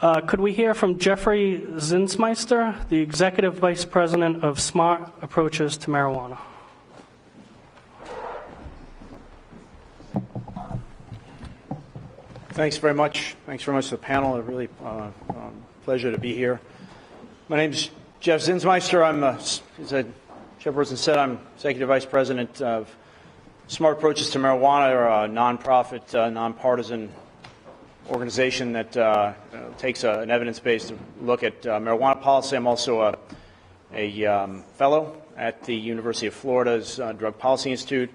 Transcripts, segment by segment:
Could we hear from Jeffrey Zinsmeister, the Executive Vice President of Smart Approaches to Marijuana? Thanks very much. Thanks very much to the panel. A really pleasure to be here. My name is Jeff Zinsmeister. I'm, as the chairperson said, I'm Executive Vice President of Smart Approaches to Marijuana, or a nonprofit, nonpartisan organization that takes an evidence-based look at marijuana policy. I'm also a fellow at the University of Florida's Drug Policy Institute,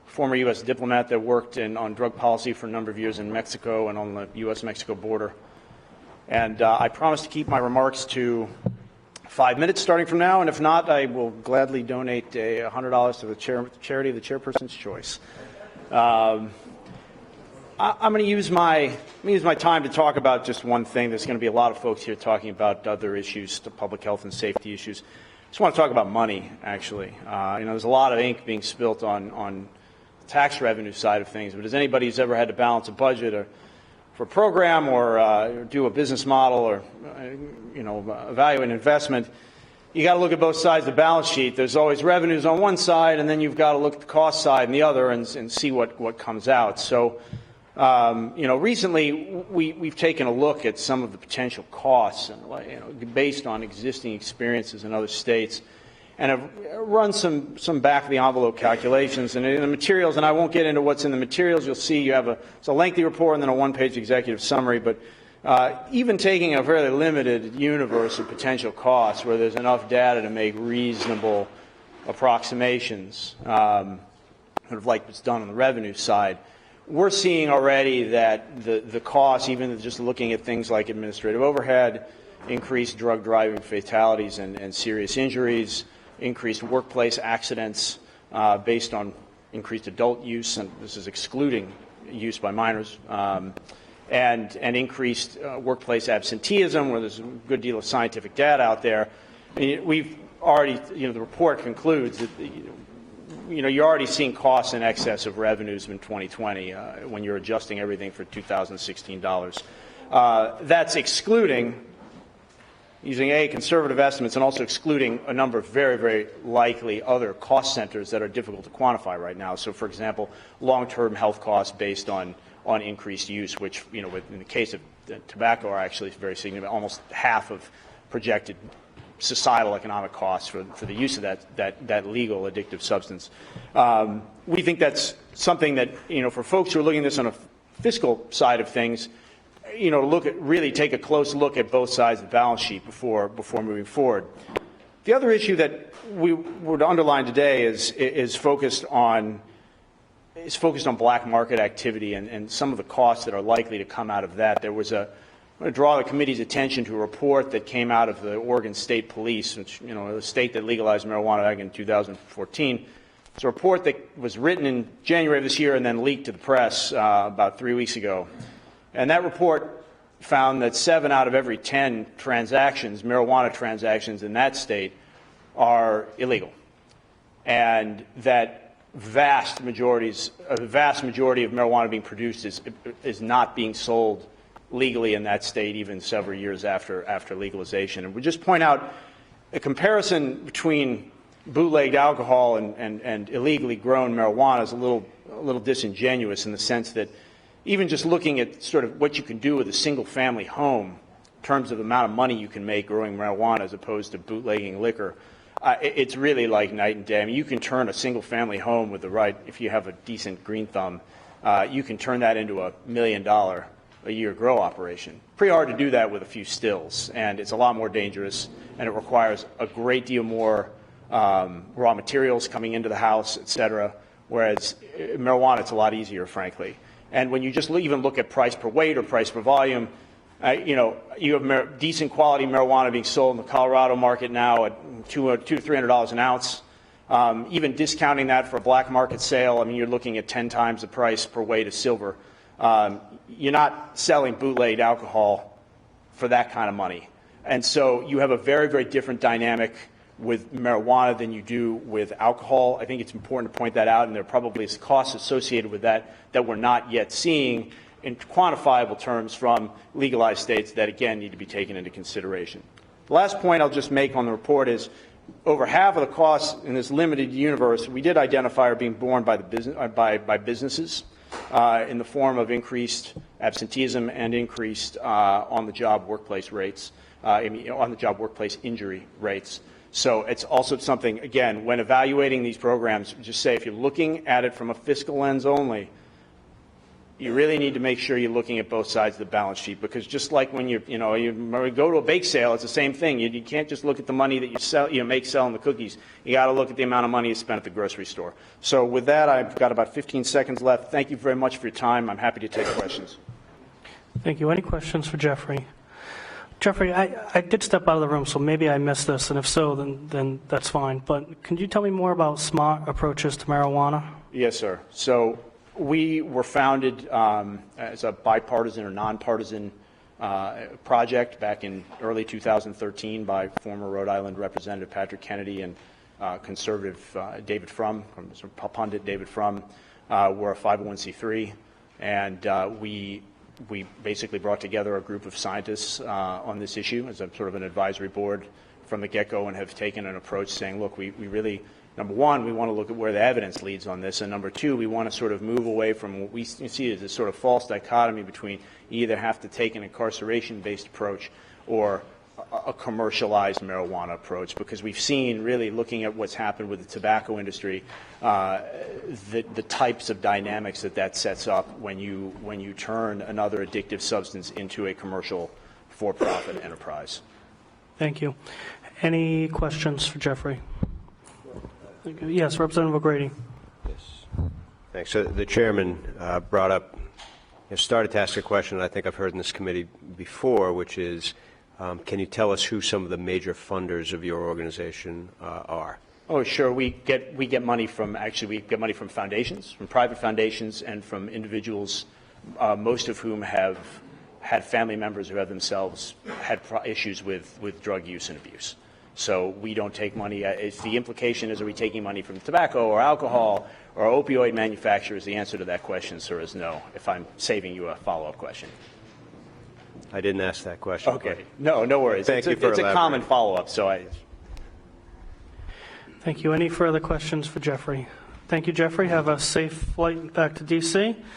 former U.S. diplomat that worked on drug policy for a number of years in Mexico and on the U.S.-Mexico border. And I promise to keep my remarks to 5 minutes starting from now, and if not, I will gladly donate $100 to the charity of the chairperson's choice. I'm going to use my time to talk about just one thing. There's going to be a lot of folks here talking about other issues, the public health and safety issues. I just want to talk about money, actually. There's a lot of ink being spilt on the tax revenue side of things, but as anybody who's ever had to balance a budget or for a program or do a business model or evaluate an investment, you got to look at both sides of the balance sheet. There's always revenues on one side, and then you've got to look at the cost side on the other and see what comes out. So, recently we've taken a look at some of the potential costs and, based on existing experiences in other states, and have run some back-of-the-envelope calculations. And in the materials, and I won't get into what's in the materials, you'll see it's a lengthy report and then a one-page executive summary, but even taking a fairly limited universe of potential costs where there's enough data to make reasonable approximations, sort of like what's done on the revenue side, we're seeing already that the costs, even just looking at things like administrative overhead, increased drug driving fatalities and serious injuries, increased workplace accidents based on increased adult use, and this is excluding use by minors, and increased workplace absenteeism, where there's a good deal of scientific data out there. We've already, the report concludes that you're already seeing costs in excess of revenues in 2020 when you're adjusting everything for 2016 dollars. That's excluding, using conservative estimates, and also excluding a number of very, very likely other cost centers that are difficult to quantify right now. So, for example, long-term health costs based on increased use, which, in the case of tobacco are actually very significant, almost half of projected societal economic costs for the use of that legal addictive substance. We think that's something that, for folks who are looking at this on a fiscal side of things, really take a close look at both sides of the balance sheet before moving forward. The other issue that we would underline today is focused on black market activity and some of the costs that are likely to come out of that. I'm going to draw the committee's attention to a report that came out of the Oregon State Police, which, the state that legalized marijuana back in 2014. It's a report that was written in January of this year and then leaked to the press about 3 weeks ago. And that report found that 7 out of every 10 marijuana transactions in that state, are illegal. And that the vast majority of marijuana being produced is not being sold legally in that state, even several years after legalization. And we just point out a comparison between bootlegged alcohol and illegally grown marijuana is a little disingenuous in the sense that even just looking at sort of what you can do with a single-family home in terms of the amount of money you can make growing marijuana as opposed to bootlegging liquor, it's really like night and day. I mean, you can turn a single-family home with if you have a decent green thumb, you can turn that into $1 million a year grow operation. Pretty hard to do that with a few stills, and it's a lot more dangerous, and it requires a great deal more raw materials coming into the house, et cetera, whereas marijuana, it's a lot easier, frankly. And when you just even look at price per weight or price per volume, you have decent quality marijuana being sold in the Colorado market now at $200 to $300 an ounce. Even discounting that for a black market sale, I mean, you're looking at 10 times the price per weight of silver. You're not selling bootlegged alcohol for that kind of money. And so you have a very, very different dynamic with marijuana than you do with alcohol. I think it's important to point that out, and there probably is costs associated with that we're not yet seeing. in quantifiable terms from legalized states that, again, need to be taken into consideration. The last point I'll just make on the report is over half of the costs in this limited universe we did identify are being borne by, by businesses in the form of increased absenteeism and increased on-the-job workplace rates, on-the-job workplace injury rates. So it's also something, again, when evaluating these programs, just say if you're looking at it from a fiscal lens only, you really need to make sure you're looking at both sides of the balance sheet, because just like when you go to a bake sale, it's the same thing. You can't just look at the money that you sell, make selling the cookies. You got to look at the amount of money you spent at the grocery store. So with that, I've got about 15 seconds left. Thank you very much for your time. I'm happy to take questions. Thank you. Any questions for Jeffrey? Jeffrey, I did step out of the room, so maybe I missed this, and if so, then that's fine. But can you tell me more about smart approaches to marijuana? Yes, sir. So we were founded as a bipartisan or nonpartisan project back in early 2013 by former Rhode Island Representative Patrick Kennedy and conservative David Frum, pundit David Frum. We're a 501c3, and we basically brought together a group of scientists on this issue as a sort of an advisory board from the get-go, and have taken an approach saying, look, we really, number one, we want to look at where the evidence leads on this, and number two, we want to sort of move away from what we see as a sort of false dichotomy between you either have to take an incarceration-based approach or a commercialized marijuana approach, because we've seen, really looking at what's happened with the tobacco industry, the types of dynamics that sets up when you turn another addictive substance into a commercial for-profit enterprise. Thank you. Any questions for Jeffrey? Yes, Representative O'Grady. Yes. Thanks. So the chairman brought up, started to ask a question that I think I've heard in this committee before, which is, can you tell us who some of the major funders of your organization are? Oh, sure. We get money from foundations, from private foundations, and from individuals, most of whom have had family members who have themselves had issues with drug use and abuse. So we don't take money. If the implication is, are we taking money from tobacco or alcohol or opioid manufacturers? The answer to that question, sir, is no, if I'm saving you a follow-up question. I didn't ask that question. Okay. No worries. Thank you for it's a common follow-up. Thank you. Any further questions for Jeffrey? Thank you, Jeffrey. Have a safe flight back to D.C.